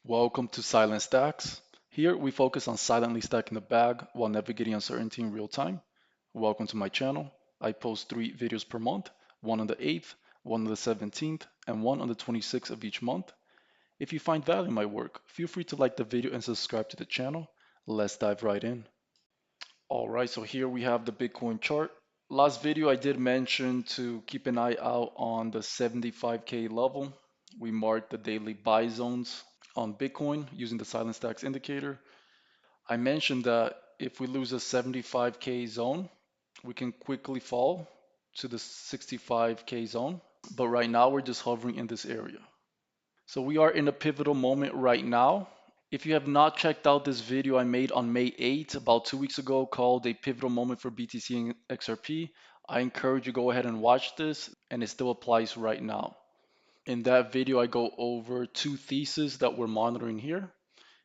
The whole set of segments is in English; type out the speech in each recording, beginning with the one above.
Welcome to Silent Stacks. Here we focus on silently stacking the bag while navigating uncertainty in real time. Welcome to my channel. I post 3 videos per month, one on the 8th, one on the 17th, and one on the 26th of each month. If you find value in my work, feel free to like the video and subscribe to the channel. Let's dive right in. Alright, so here we have the Bitcoin chart. Last video I did mention to keep an eye out on the 75K level. We marked the daily buy zones on Bitcoin using the Silent Stacks indicator. I mentioned that if we lose a 75K zone, we can quickly fall to the 65K zone. But right now we're just hovering in this area. So we are in a pivotal moment right now. If you have not checked out this video I made on May 8th, about 2 weeks ago, called A Pivotal Moment for BTC and XRP, I encourage you to go ahead and watch this, and it still applies right now. In that video, I go over 2 theses that we're monitoring here.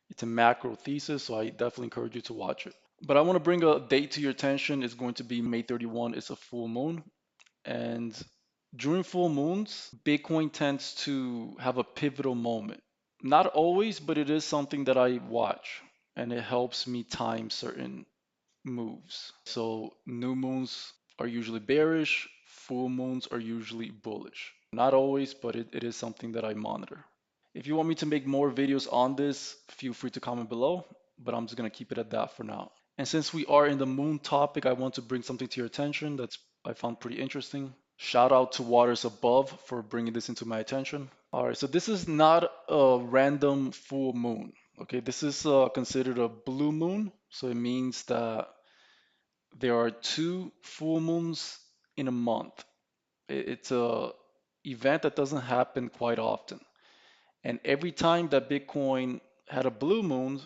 It's a macro thesis, so I definitely encourage you to watch it. But I want to bring a date to your attention. It's going to be May 31. It's a full moon. And during full moons, Bitcoin tends to have a pivotal moment. Not always, but it is something that I watch, and it helps me time certain moves. So new moons are usually bearish, full moons are usually bullish. Not always, but it is something that I monitor. If you want me to make more videos on this, feel free to comment below, but I'm just going to keep it at that for now. And since we are in the moon topic, I want to bring something to your attention that's I found pretty interesting. Shout out to Waters Above for bringing this into my attention. All right, so this is not a random full moon. Okay, this is considered a blue moon. So it means that there are 2 full moons in a month. It's a event that doesn't happen quite often. And every time that Bitcoin had a blue moon,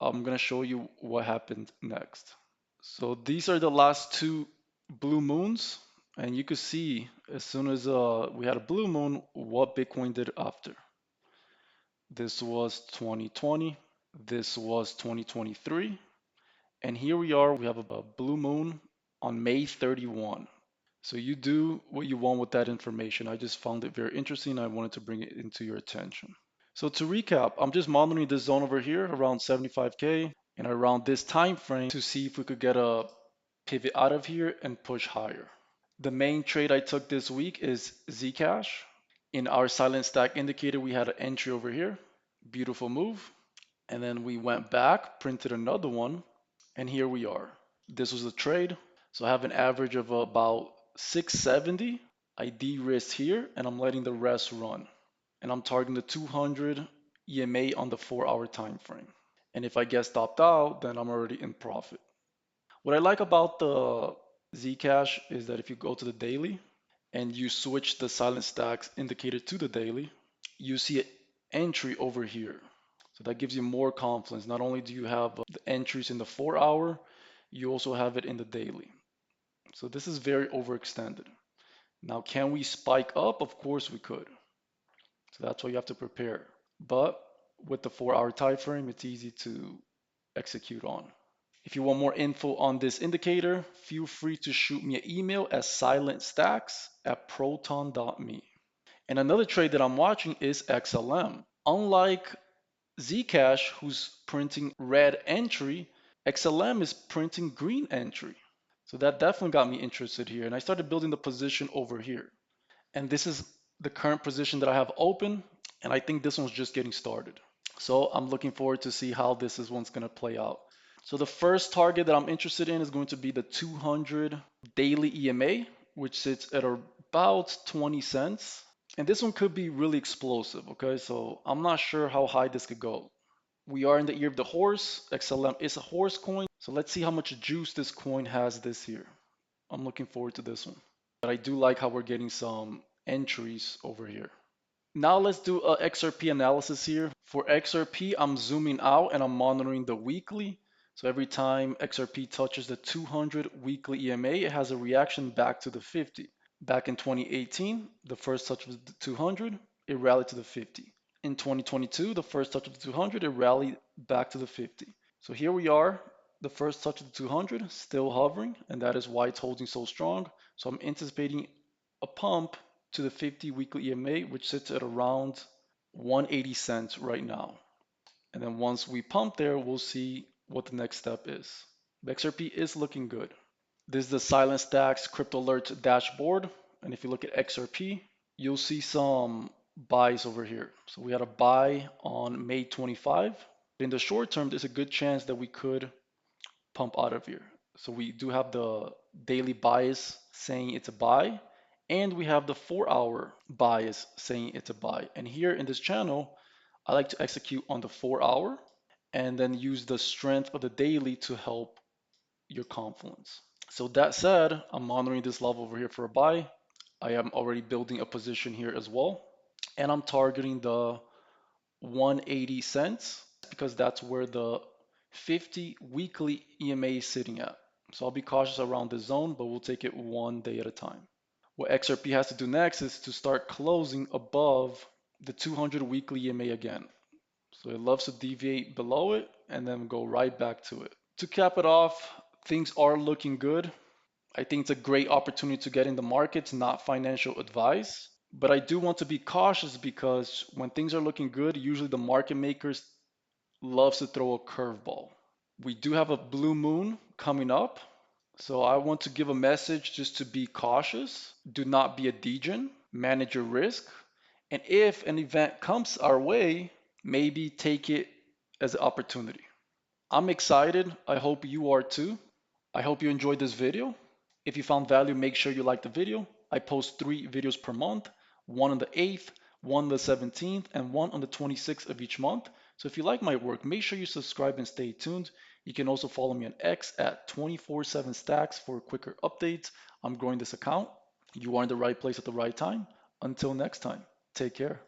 I'm going to show you what happened next. So these are the last 2 blue moons. And you could see as soon as we had a blue moon, what Bitcoin did after. This was 2020. This was 2023. And here we are, we have a blue moon on May 31. So you do what you want with that information. I just found it very interesting. I wanted to bring it into your attention. So to recap, I'm just monitoring this zone over here around 75K and around this time frame to see if we could get a pivot out of here and push higher. The main trade I took this week is Zcash. In our silent stack indicator, we had an entry over here. Beautiful move. And then we went back, printed another one, and here we are. This was a trade. So I have an average of about 670. I de-risked here and I'm letting the rest run. And I'm targeting the 200 EMA on the 4-hour time frame. And if I get stopped out, then I'm already in profit. What I like about the Zcash is that if you go to the daily and you switch the silent stacks indicator to the daily, you see an entry over here. So that gives you more confidence. Not only do you have the entries in the 4-hour, you also have it in the daily. So this is very overextended. Now, can we spike up? Of course we could. So that's why you have to prepare. But with the 4-hour time frame, it's easy to execute on. If you want more info on this indicator, feel free to shoot me an email at silentstacks@proton.me. And another trade that I'm watching is XLM. Unlike Zcash, who's printing red entry, XLM is printing green entry. So that definitely got me interested here. And I started building the position over here. And this is the current position that I have open. And I think this one's just getting started. So I'm looking forward to see how this one's going to play out. So the first target that I'm interested in is going to be the 200 daily EMA, which sits at about 20 cents. And this one could be really explosive, okay? So I'm not sure how high this could go. We are in the year of the horse. XLM is a horse coin. So let's see how much juice this coin has this year. I'm looking forward to this one. But I do like how we're getting some entries over here. Now let's do a XRP analysis here. For XRP, I'm zooming out and I'm monitoring the weekly. So every time XRP touches the 200 weekly EMA, it has a reaction back to the 50. Back in 2018, the first touch was the 200, it rallied to the 50. In 2022, the first touch of the 200, it rallied back to the 50. So here we are, the first touch of the 200, still hovering, and that is why it's holding so strong. So I'm anticipating a pump to the 50 weekly EMA, which sits at around 180 cents right now. And then once we pump there, we'll see what the next step is. The XRP is looking good. This is the Silent Stacks Crypto Alert dashboard. And if you look at XRP, you'll see some buys over here. So we had a buy on May 25. In the short term, there's a good chance that we could pump out of here. So we do have the daily bias saying it's a buy, and we have the 4-hour bias saying it's a buy. And here in this channel, I like to execute on the 4-hour and then use the strength of the daily to help your confluence. So that said, I'm monitoring this level over here for a buy. I am already building a position here as well. And I'm targeting the 180 cents because that's where the 50 weekly EMA is sitting at. So I'll be cautious around this zone, but we'll take it one day at a time. What XRP has to do next is to start closing above the 200 weekly EMA again. So it loves to deviate below it and then go right back to it. To cap it off, things are looking good. I think it's a great opportunity to get in the markets, not financial advice. But I do want to be cautious because when things are looking good, usually the market makers loves to throw a curveball. We do have a blue moon coming up. So I want to give a message just to be cautious. Do not be a degen. Manage your risk. And if an event comes our way, maybe take it as an opportunity. I'm excited. I hope you are too. I hope you enjoyed this video. If you found value, make sure you like the video. I post 3 videos per month, one on the 8th, one on the 17th, and one on the 26th of each month. So if you like my work, make sure you subscribe and stay tuned. You can also follow me on X at 24/7stacks for quicker updates. I'm growing this account. You are in the right place at the right time. Until next time, take care.